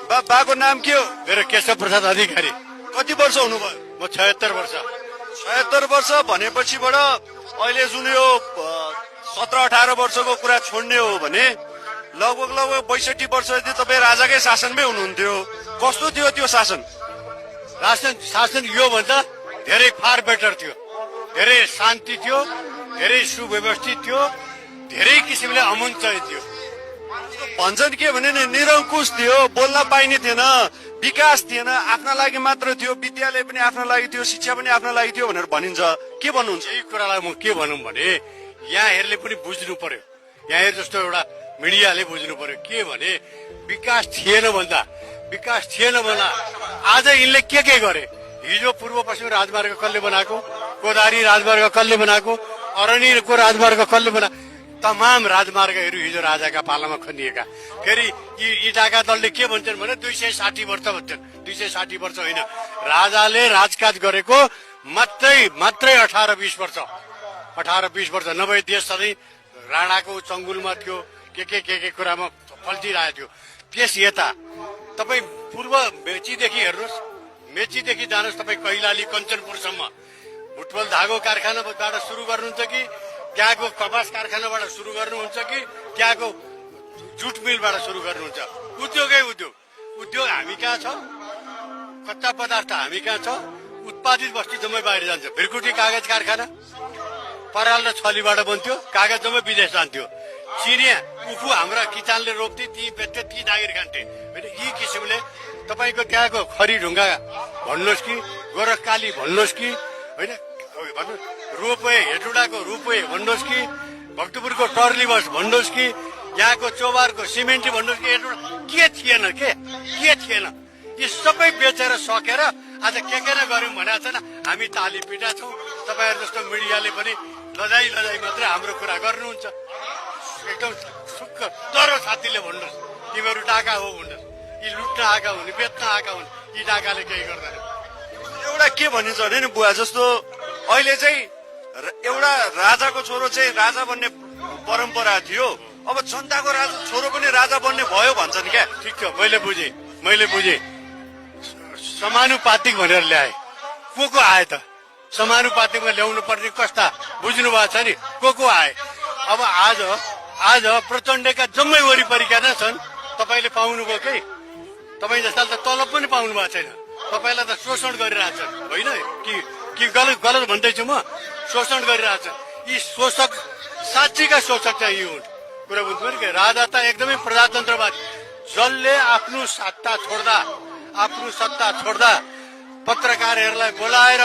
बाको नाम के हो? मेरो केशव प्रसाद अधिकारी। कति वर्ष हुनुभयो? म 76 वर्ष। 76 वर्ष भनेपछिबाट अहिले जुन यो 17-18 वर्षको कुरा छोड्ने हो भने लगभग 62 वर्ष यदि तपाईँ राजाकै शासनमै हुनुहुन्थ्यो। कस्तो थियो त्यो शासन? शासन यो भन्दा धेरै फार बेटर थियो। धेरै शान्ति थियो, धेरै सुव्यवस्थित थियो, धेरै किसिमले अमन चाहिँ थियो। भन्छन् के भने नि निरङ्कुश थियो, बोल्न पाइने थिएन, विकास थिएन, आफ्ना लागि मात्र थियो, विद्यालय पनि आफ्ना लागि थियो, शिक्षा पनि आफ्ना लागि थियो भनेर भनिन्छ। के भन्नुहुन्छ? यही कुरालाई म के भनौँ भने यहाँहरूले पनि बुझ्नु पर्यो, यहाँहरू जस्तो एउटा मिडियाले बुझ्नु पर्यो। के भने विकास थिएन भन्दा आज यिनले के गरे? हिजो पूर्व पश्चिम राजमार्ग कसले बनाएको? कोदारी राजमार्ग कसले बनाएको? अरण्यको राजमार्ग कसले बनाएको? तमाम राजमार्गहरू हिजो राजाका पालामा खनिएका। फेरि यी डाका दलले के भन्छन् भने 260 वर्ष भन्छन्। 260 वर्ष होइन, राजाले राजकाज गरेको मात्रै 18-20 वर्ष। 18-20 वर्ष नभए देश सधैँ राणाको चङ्गुलमा थियो, के कुरामा पल्टिरहेको थियो। त्यस यता तपाईँ पूर्व मेचीदेखि हेर्नुहोस्, मेचीदेखि जानुहोस् तपाईँ कैलाली कञ्चनपुरसम्म भुटबल धागो कारखानाबाट सुरु गर्नुहुन्छ कि त्यहाँको कपास कारखानाबाट सुरु गर्नुहुन्छ कि त्यहाँको जुट मिलबाट सुरु गर्नुहुन्छ? उद्योगै उद्योग हामी कहाँ छ? कच्चा पदार्थ हामी कहाँ छ? उत्पादित वस्तु जम्मै बाहिर जान्छ। भिरकुटी कागज कारखाना पराल र छलीबाट बन्थ्यो, कागज जम्मै विदेश जान्थ्यो। चिनिया उखु हाम्रा किसानले रोप्थे, ती बेच्थे, ती जागिर खान्थे होइन। यी किसिमले तपाईँको त्यहाँको खरी ढुङ्गा भन्नुहोस् कि गोरखकाली भन्नुहोस् कि होइन, भन्नु रोपवे हेटुडाको रोपवे भन्नुहोस् कि भक्तपुरको टर्ली बस भन्नुहोस् कि यहाँको चौबारको सिमेन्टी भन्नुहोस् कि हेटुडा के थिएन। यी सबै बेचेर सकेर आज के गऱ्यौँ भनेको छैन। हामी ताली पिटा छौँ। तपाईँहरू जस्तो मिडियाले पनि लजाई मात्रै हाम्रो कुरा गर्नुहुन्छ। एकदम सुक्ख डरो साथीले भन्नुहोस् तिमीहरू डाका हो भन्नुहोस्। यी लुट्न आएका हुन्, बेच्न आएका हुन्, यी डाकाले केही गर्दैन। एउटा के भनिन्छ भने नि बुवा, जस्तो अहिले चाहिँ एउटा राजाको छोरो चाहिँ राजा बन्ने परम्परा थियो, अब जनताको छोरो पनि राजा बन्ने भयो भन्छन् क्या। ठिक छ, मैले बुझेँ। समानुपातिक भनेर ल्याए, को आए त? समानुपातिकमा ल्याउनु पर्ने कस्ता बुझ्नु भएको छ नि, को आए? अब आज प्रचण्डका जम्मै वरिपरिका नै छन्। तपाईँले पाउनुभयो कि? तपाईँ जस्ता त तलब पनि पाउनु भएको छैन। तपाईँलाई त शोषण गरिरहेछन् होइन कि गलत भन्दैछु म? शोषण गरिरहेछन्। यी शोषक, साँच्चीका शोषक चाहिँ यी हुन्। कुरा बुझ्नु कि राजा त एकदमै प्रजातन्त्रवादी। जसले आफ्नो सत्ता छोड्दा पत्रकारहरूलाई बोलाएर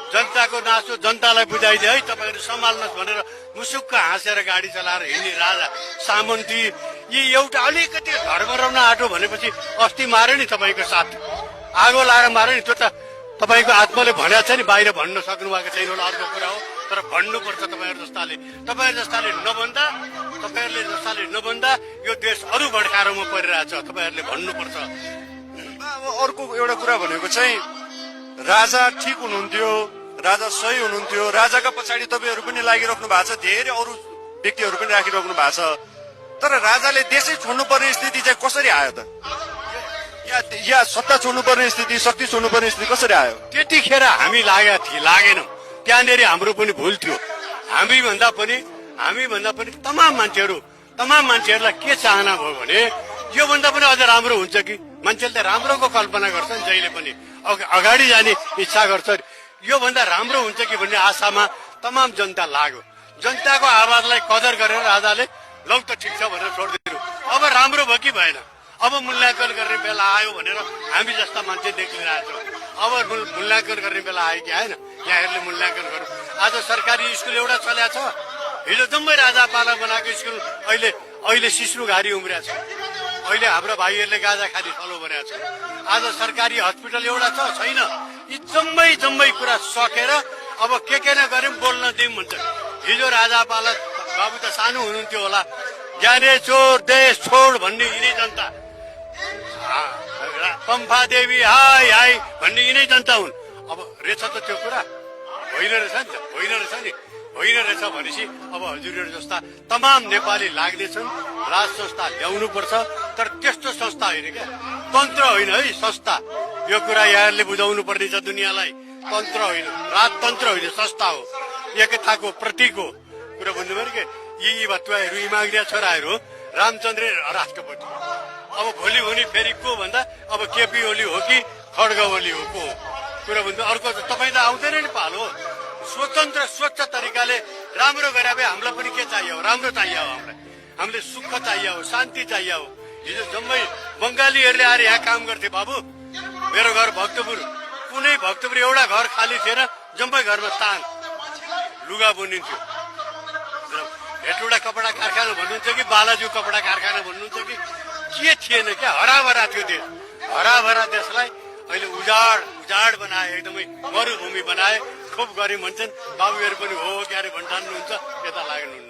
जनताको नासो जनतालाई बुझाइदिए है तपाईँहरू सम्हाल्नुहोस् भनेर मुसुक्क हाँसेर गाडी चलाएर हिँड्ने राजा सामन्ती, यी एउटा अलिकति धर्मराउन आँटो भनेपछि अस्ति मार्यो नि तपाईँको साथ, आगो लाएर मार्यो नि। त्यो त तपाईँको आत्माले भनेको छ नि, बाहिर भन्न सक्नु भएको छैन होला, अर्को कुरा हो। तर भन्नुपर्छ तपाईँहरू जस्ताले नभन्दा यो देश अरू भड्कारोमा परिरहेछ। तपाईँहरूले भन्नुपर्छ। अर्को एउटा कुरा भनेको चाहिँ राजा ठिक हुनुहुन्थ्यो, राजा सही हुनुहुन्थ्यो, राजाका पछाडि तपाईँहरू पनि लागिराख्नु भएको छ, धेरै अरू व्यक्तिहरू पनि राखिराख्नु भएको छ। तर राजाले देशै छोड्नुपर्ने स्थिति चाहिँ कसरी आयो त? या सत्ता छोड्नुपर्ने स्थिति, शक्ति छोड्नुपर्ने स्थिति कसरी आयो? त्यतिखेर हामी लागेनौँ। त्यहाँनिर हाम्रो पनि भुल थियो। हामी भन्दा पनि तमाम मान्छेहरूलाई के चाहना भयो भने योभन्दा पनि अझ राम्रो हुन्छ कि? मान्छेले त राम्रोको कल्पना गर्छन्, जहिले पनि अगाडि जाने इच्छा गर्छ। योभन्दा राम्रो हुन्छ कि भन्ने आशामा तमाम जनता लाग्यो। जनताको आवाजलाई कदर गरेर राजाले लौ त ठिक छ भनेर छोडिदिनु। अब राम्रो भयो कि भएन? अब मूल्याङ्कन गर्ने बेला आयो भनेर हामी जस्ता मान्छे देखिरहेछौँ। अब मूल्याङ्कन गर्ने बेला आयो कि आएन? यहाँहरूले मूल्याङ्कन गर्नु। आज सरकारी स्कुल एउटा चल्या छ, हिजो जम्मै राजापाला बनाएको स्कुल अहिले सिस्नु घारी उम्रिया छ। अहिले हाम्रो भाइहरूले गाजा खाने फलो बनाएको छ। आज सरकारी हस्पिटल एउटा छ, छैन। यी जम्मै कुरा सकेर अब के नै गऱ्यौँ बोल्न दिउँ भन्छ। हिजो राजापाला बाबु त सानो हुनुहुन्थ्यो होला, ज्ञाने चोर देश छोड भन्ने यिनै जनता, पम्फा देवी हाय भन्ने यिनै जनता हुन्। अब रहेछ त त्यो कुरा? होइन रहेछ भनेपछि अब हजुरहरू जस्ता तमाम नेपाली लाग्नेछन्। राज संस्था ल्याउनु पर्छ। तर त्यस्तो संस्था होइन क्या, तन्त्र होइन है संस्था। यो कुरा यहाँहरूले बुझाउनु पर्ने छ दुनियाँलाई। तन्त्र होइन, राजतन्त्र होइन, संस्था हो, एकताको प्रतीक हो। कुरा बुझ्नु पऱ्यो कि यी भतुवाहरू इमाग्रिया छोराहरू रामचन्द्र राष्ट्रपति, अब भोलि हुने फेरि को भन्दा अब केपी ओली हो कि खड्ग ओली हो को? कुरा बुझ्नु। अर्को तपाईँ त आउँदैन नि पालो। स्वतन्त्र स्वच्छ तरिकाले राम्रो गरे भए हामीलाई पनि के चाहियो? राम्रो चाहियो हो हामीलाई। हामीले सुख चाहियो हो, शान्ति चाहियो हो। हिजो जम्मै बङ्गालीहरूले आएर यहाँ काम गर्थे। बाबु मेरो घर भक्तपुर, कुनै भक्तपुर एउटा घर खाली थिएन, जम्मै घरमा तान लुगा बुनिन्थ्यो। हेटौडा कपडा कारखाना भन्नुहुन्छ कि बालाजु कपडा कारखाना भन्नुहुन्छ कि के थिएन क्या? हराभरा थियो देश। हराभरा देशलाई अहिले उजाड बनाए, एकदमै मरुभूमि बनाए। खुब गरे भन्छन्, बाबुहरू पनि हो क्यारे भन्ठान्नुहुन्छ, यता लाग्नुहुन्छ।